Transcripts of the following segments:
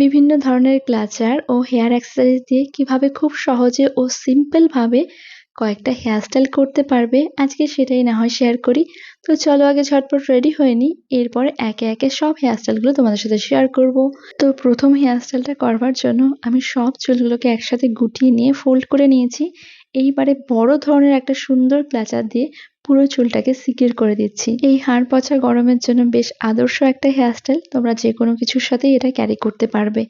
বিভিন্ন ধরনের ক্লাচার ও hair accessories দিয়ে কিভাবে খুব সহজে ও সিম্পল ভাবে কয়েকটা হেয়ার স্টাইল করতে পারবে, আজকে সেটাই না হয় শেয়ার করি। তো চলো আগে ঝটপট রেডি হয়ে নিই, এরপর একে একে সব হেয়ার স্টাইলগুলো তোমাদের সাথে শেয়ার করব। তো প্রথম হেয়ার স্টাইলটা করবার জন্য আমি সব চুলগুলোকে একসাথে গুটিয়ে নিয়ে ফোল্ড করে নিয়েছি। এইবারে বড় ধরনের একটা সুন্দর ক্লাচার দিয়ে পুরো চুলটাকে সিকিউর করে দিচ্ছি। এই হাড় পচা গরমের জন্য বেশ আদর্শ একটা হেয়ার স্টাইল, তোমরা যে কোনো কিছুর সাথেই এটা ক্যারি করতে পারবে।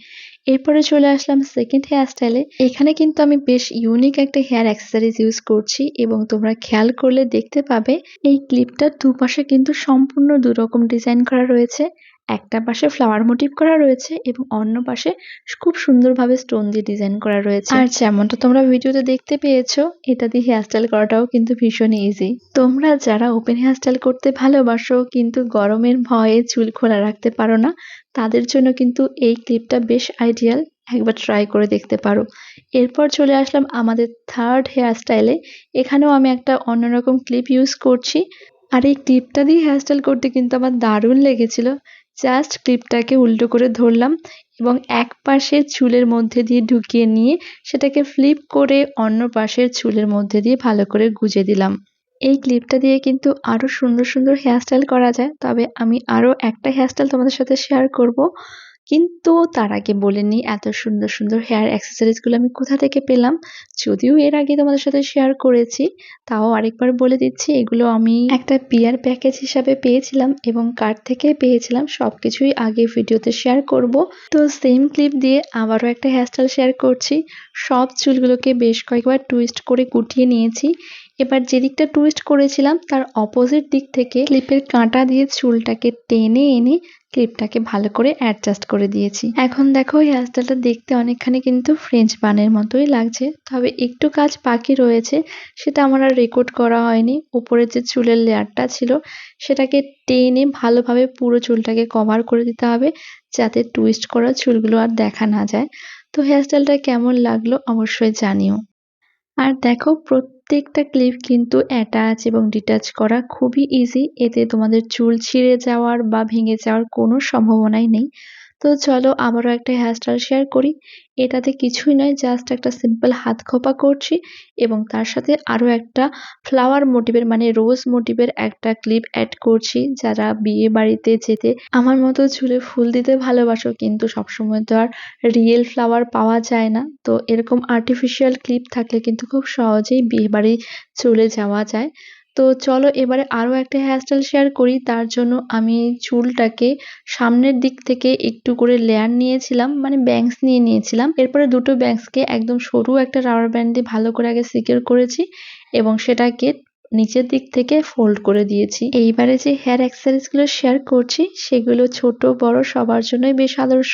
এরপরে চলে আসলাম সেকেন্ড হেয়ার স্টাইলে। এখানে কিন্তু আমি বেশ ইউনিক একটা হেয়ার অ্যাক্সেসরিজ ইউজ করছি এবং তোমরা খেয়াল করলে দেখতে পাবে এই ক্লিপটার দুপাশে কিন্তু সম্পূর্ণ দুরকম ডিজাইন করা রয়েছে। একটা পাশে ফ্লাওয়ার মোটিভ করা রয়েছে এবং অন্য পাশে খুব সুন্দরভাবে স্টোন দিয়ে ডিজাইন করা রয়েছে। আর যেমনটা তোমরা ভিডিওতে দেখতে পেয়েছো, এটা দিয়ে হেয়ার স্টাইল করাটাও কিন্তু ভীষণ ইজি। তোমরা যারা ওপেন হেয়ার স্টাইল করতে ভালোবাসো কিন্তু গরমের ভয়ে চুল খোলা রাখতে পারো না, তাদের জন্য কিন্তু এই ক্লিপটা বেশ আইডিয়াল, একবার ট্রাই করে দেখতে পারো। এরপর চলে আসলাম আমাদের থার্ড হেয়ার স্টাইলে। এখানেও আমি একটা অন্যরকম ক্লিপ ইউজ করছি, আর এই ক্লিপটা দিয়ে হেয়ার স্টাইল করতে কিন্তু আমার দারুণ লেগেছিল। জাস্ট ক্লিপটাকে উল্টো করে ধরলাম এবং এক পাশের চুলের মধ্যে দিয়ে ঢুকিয়ে নিয়ে সেটাকে ফ্লিপ করে অন্য পাশের চুলের মধ্যে দিয়ে ভালো করে গুজে দিলাম। এই ক্লিপটা দিয়ে কিন্তু আরো সুন্দর সুন্দর হেয়ার স্টাইল করা যায়, তবে আমি আরো একটা হেয়ার স্টাইল তোমাদের সাথে শেয়ার করব। কিন্তু তার আগে বলে নিই, এত সুন্দর সুন্দর হেয়ার অ্যাক্সেসরিজ গুলো আমি কোথা থেকে পেলাম। যদিও এর আগে তোমাদের সাথে শেয়ার করেছি, তাও আরেকবার বলে দিচ্ছি, এগুলো আমি একটা পিয়ার প্যাকেজ হিসাবে পেয়েছিলাম এবং কার থেকে পেয়েছিলাম সবকিছুই আগে ভিডিওতে শেয়ার করব। তো সেম ক্লিপ দিয়ে আবারও একটা হেয়ার স্টাইল শেয়ার করছি। সব চুলগুলোকে বেশ কয়েকবার টুইস্ট করে গুটিয়ে নিয়েছি। এবার যে দিকটা টুইস্ট করেছিলাম তার অপোজিট দিক থেকে ক্লিপের কাঁটা দিয়ে চুলটাকে টেনে এনে ক্লিপটাকে ভালো করে অ্যাডজাস্ট করে দিয়েছি। এখন দেখো হেয়ার স্টাইলটা দেখতে অনেকখানি কিন্তু ফ্রেঞ্চ বানের মতোই লাগছে, তবে একটু কাজ বাকি রয়েছে, সেটা আমার আর রেকর্ড করা হয়নি। উপরে যে চুলের লেয়ারটা ছিল সেটাকে টেনে ভালোভাবে পুরো চুলটাকে কভার করে দিতে হবে, যাতে টুইস্ট করা চুলগুলো আর দেখা না যায়। তো হেয়ার স্টাইলটা কেমন লাগলো অবশ্যই জানিও। আর দেখো প্রত্যেকটা ক্লিপ কিন্তু অ্যাটাচ এবং ডিটাচ করা খুবই ইজি, এতে তোমাদের চুল ছিঁড়ে যাওয়ার বা ভেঙে যাওয়ার কোনো সম্ভাবনাই নেই। তো চলো আবারও একটা হেয়ার স্টাইল শেয়ার করি। এটাতে কিছুই নয়, জাস্ট একটা সিম্পল হাত খোপা করছি এবং তার সাথে আরো একটা ফ্লাওয়ার মোটিভের মানে রোজ মোটিভের একটা ক্লিপ অ্যাড করছি। যারা বিয়ে বাড়িতে যেতে আমার মতো চুলে ফুল দিতে ভালোবাসো কিন্তু সবসময় তো আর রিয়েল ফ্লাওয়ার পাওয়া যায় না, তো এরকম আর্টিফিশিয়াল ক্লিপ থাকলে কিন্তু খুব সহজেই বিয়ে বাড়ি চলে যাওয়া যায়। তো চলো এবারে আরো একটা হেয়ার স্টাইল শেয়ার করি। তার জন্য আমি চুলটাকে সামনের দিক থেকে একটু করে লেয়ার নিয়েছিলাম, মানে ব্যাঙ্কস নিয়ে নিয়েছিলাম। এরপরে দুটো ব্যাঙ্কসকে একদম সরু একটা রাবার ব্যান্ড দিয়ে ভালো করে আগে সিকিউর করেছি এবং সেটাকে নিচের দিক থেকে ফোল্ড করে দিয়েছি। এইবারে যে হেয়ার অ্যাক্সেসরিজ গুলো শেয়ার করছি সেগুলো ছোট বড় সবার জন্যই বেশ আদর্শ।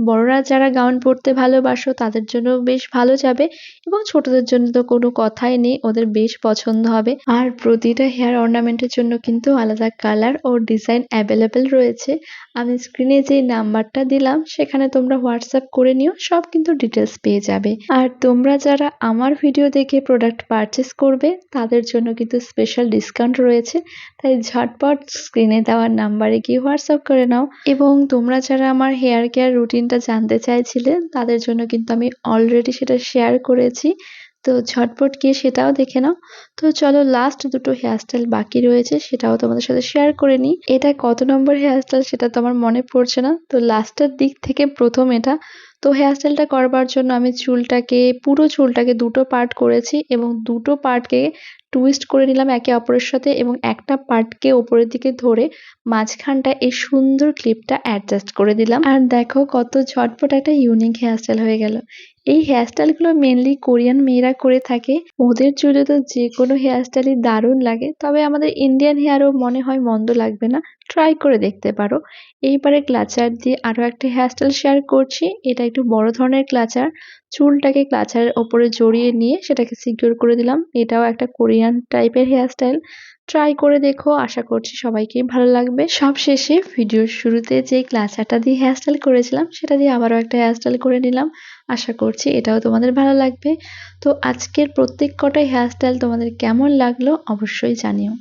বড়রা যারা গাউন পরতে ভালোবাসো তাদের জন্য বেশ ভালো যাবে এবং ছোটদের জন্য তো কোনো কথাই নেই, ওদের বেশ পছন্দ হবে। আর প্রতিটা হেয়ার অর্নামেন্টের জন্য কিন্তু আলাদা কালার ও ডিজাইন অ্যাভেলেবেল রয়েছে। আমি স্ক্রিনে যে নাম্বারটা দিলাম সেখানে তোমরা হোয়াটসঅ্যাপ করে নিও, সব কিন্তু ডিটেলস পেয়ে যাবে। আর তোমরা যারা আমার ভিডিও দেখে প্রোডাক্ট পারচেস করবে তাদের জন্য কিন্তু স্পেশাল ডিসকাউন্ট রয়েছে, তাই ঝটপট স্ক্রিনে দেওয়ার নাম্বারে গিয়ে হোয়াটসঅ্যাপ করে নাও। এবং তোমরা যারা আমার হেয়ার কেয়ার রুটিনটা জানতে চাইছিলে তাদের জন্য কিন্তু আমি অলরেডি সেটা শেয়ার করেছি, তো ঝটপট গিয়ে সেটাও দেখে নাও। তো চলো লাস্ট দুটো হেয়ার স্টাইল বাকি রয়েছে, সেটাও তোমাদের সাথে শেয়ার করে নিই। এটা কত নম্বর হেয়ার স্টাইল সেটা তো আমার মনে পড়ছে না, তো লাস্টের দিক থেকে প্রথম এটা। তো হেয়ার স্টাইলটা করবার জন্য আমি পুরো চুলটাকে দুটো পার্ট করেছি এবং দুটো পার্টকে টুইস্ট করে নিলাম একে অপরের সাথে এবং একটা পার্টকে উপরের দিকে ধরে মাঝখানটা এই সুন্দর ক্লিপটা অ্যাডজাস্ট করে দিলাম। আর দেখো কত ঝটপট একটা ইউনিক হেয়ার স্টাইল হয়ে গেল। এই হেয়ার স্টাইলগুলো মেনলি কোরিয়ান মেয়েরা করে থাকে, ওদের চুলে তো যে কোনো হেয়ার স্টাইলই দারুণ লাগে, তবে আমাদের ইন্ডিয়ান হেয়ারও মনে হয় মন্দ লাগবে না, ট্রাই করে দেখতে পারো। এইবারে ক্লাচার দিয়ে আরো একটা হেয়ার স্টাইল শেয়ার করছি। এটা একটু বড় ধরনের ক্লাচার, চুলটাকে ক্লাচারের ওপরে জড়িয়ে নিয়ে সেটাকে সিকিউর করে দিলাম। এটাও একটা কোরিয়ান টাইপের হেয়ার স্টাইল, ট্রাই করে দেখো, আশা করছি সবাইকেই ভালো লাগবে। সব শেষে ভিডিওর শুরুতে যে ক্লাচারটা দিয়ে হেয়ার স্টাইল করেছিলাম সেটা দিয়ে আবারও একটা হেয়ার স্টাইল করে নিলাম, আশা করছি এটাও তোমাদের ভালো লাগবে। তো আজকের প্রত্যেক কটা হেয়ার স্টাইল তোমাদের কেমন লাগলো অবশ্যই জানিও।